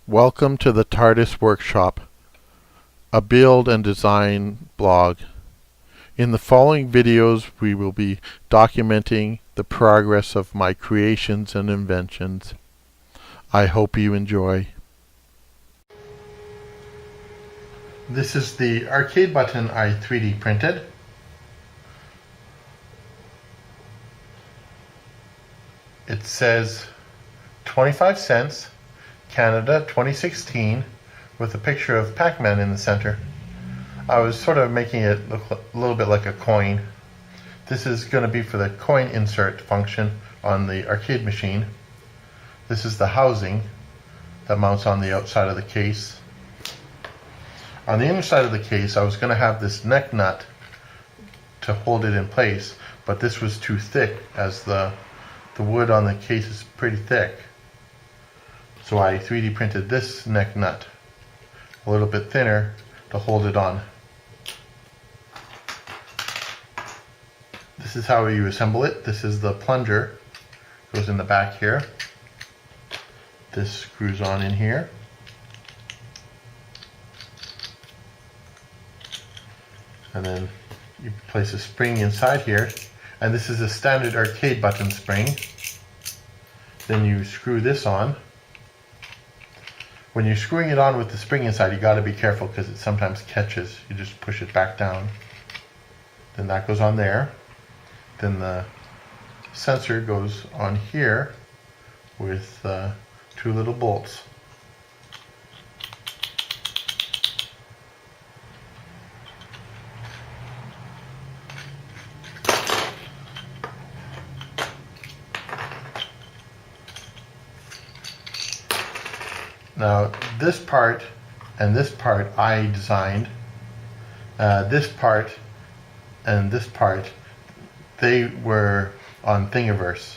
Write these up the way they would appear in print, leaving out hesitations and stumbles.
Welcome to the TARDIS workshop, a build and design blog. In the following videos we will be documenting the progress of my creations and inventions. I hope you enjoy. This is the arcade button I 3D printed. It says 25 cents, Canada 2016, with a picture of Pac-Man in the center. I was sort of making it look a little bit like a coin. This is going to be for the coin insert function on the arcade machine. This is the housing that mounts on the outside of the case. On the inside of the case, I was going to have this neck nut to hold it in place, but this was too thick, as the wood on the case is pretty thick. So I 3D printed this neck nut a little bit thinner to hold it on. This is how you assemble it. This is the plunger. Goes in the back here. This screws on in here. And then you place a spring inside here. And this is a standard arcade button spring. Then you screw this on. When you're screwing it on with the spring inside, you got to be careful because it sometimes catches. You just push it back down. Then that goes on there. Then the sensor goes on here with two little bolts. Now this part and this part I designed. This part and this part, they were on Thingiverse,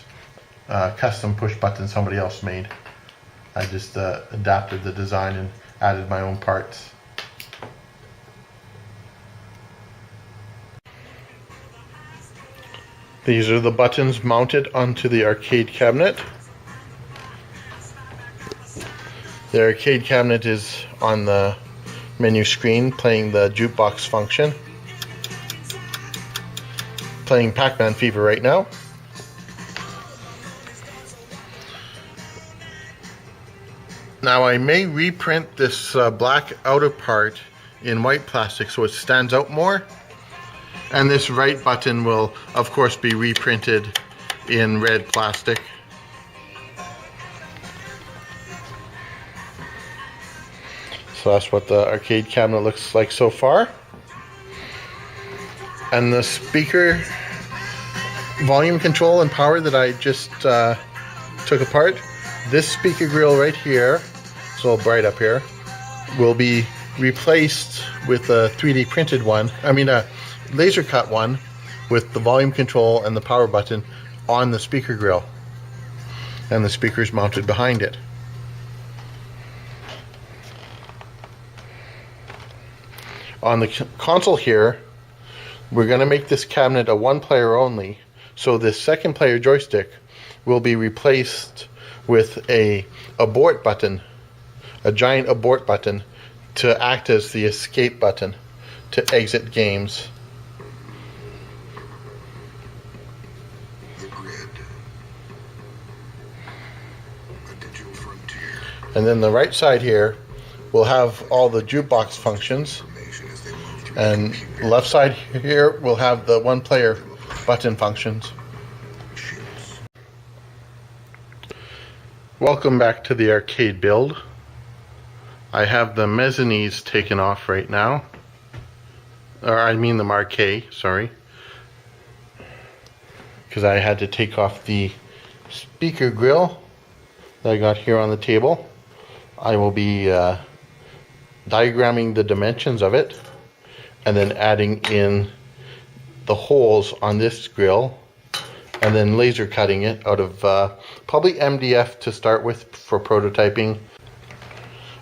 custom push button somebody else made. I just adapted the design and added my own parts. These are the buttons mounted onto the arcade cabinet. The arcade cabinet is on the menu screen playing the jukebox function. Playing Pac-Man Fever right now. Now I may reprint this black outer part in white plastic so it stands out more. And this right button will of course be reprinted in red plastic. So that's what the arcade cabinet looks like so far. And the speaker volume control and power that I just took apart, this speaker grill right here, it's a little bright up here, will be replaced with a 3D printed one, a laser cut one with the volume control and the power button on the speaker grill. And the speaker's mounted behind it. On the console here, we're going to make this cabinet a one player only, so this second player joystick will be replaced with a abort button, a giant abort button to act as the escape button to exit games. And then the right side here will have all the jukebox functions. And left side here will have the one player button functions. Welcome back to the arcade build. I have the mezzanines taken off right now. Or I mean the marquee, sorry. Because I had to take off the speaker grill that I got here on the table. I will be diagramming the dimensions of it, and then adding in the holes on this grill, and then laser cutting it out of probably MDF to start with for prototyping.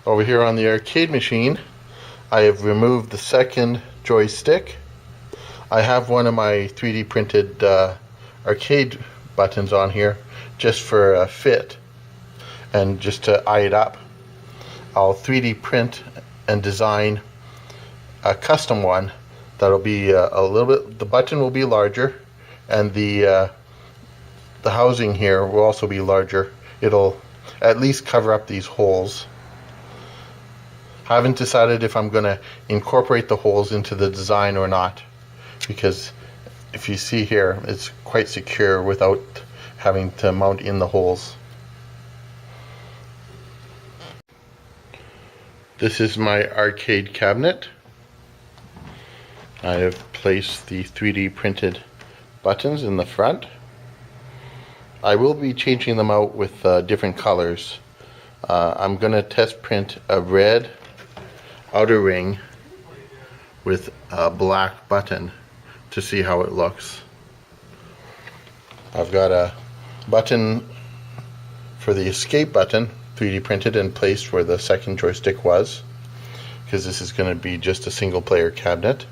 Over here on the arcade machine, I have removed the second joystick. I have one of my 3D printed arcade buttons on here just for a fit and just to eye it up. I'll 3D print and design a custom one that'll be a little bit, the button will be larger, and the housing here will also be larger. It'll at least cover up these holes. I haven't decided if I'm going to incorporate the holes into the design or not, because if you see here, it's quite secure without having to mount in the holes. This is my arcade cabinet. I have placed the 3D printed buttons in the front. I will be changing them out with different colors. I'm going to test print a red outer ring with a black button to see how it looks. I've got a button for the escape button 3D printed and placed where the second joystick was, because this is going to be just a single player cabinet.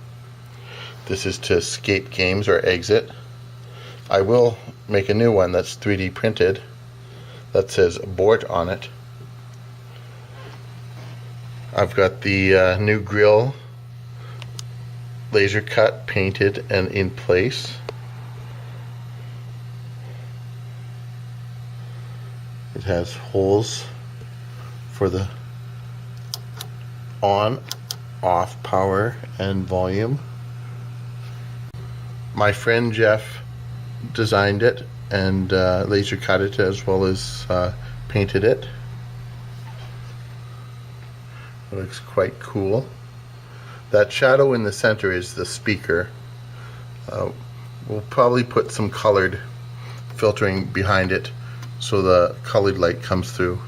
This is to escape games or exit. I will make a new one that's 3D printed that says abort on it. I've got the new grill laser cut, painted, and in place. It has holes for the on, off power and volume. My friend Jeff designed it and laser cut it as well as painted it. It looks quite cool. That shadow in the center is the speaker. We'll probably put some colored filtering behind it so the colored light comes through.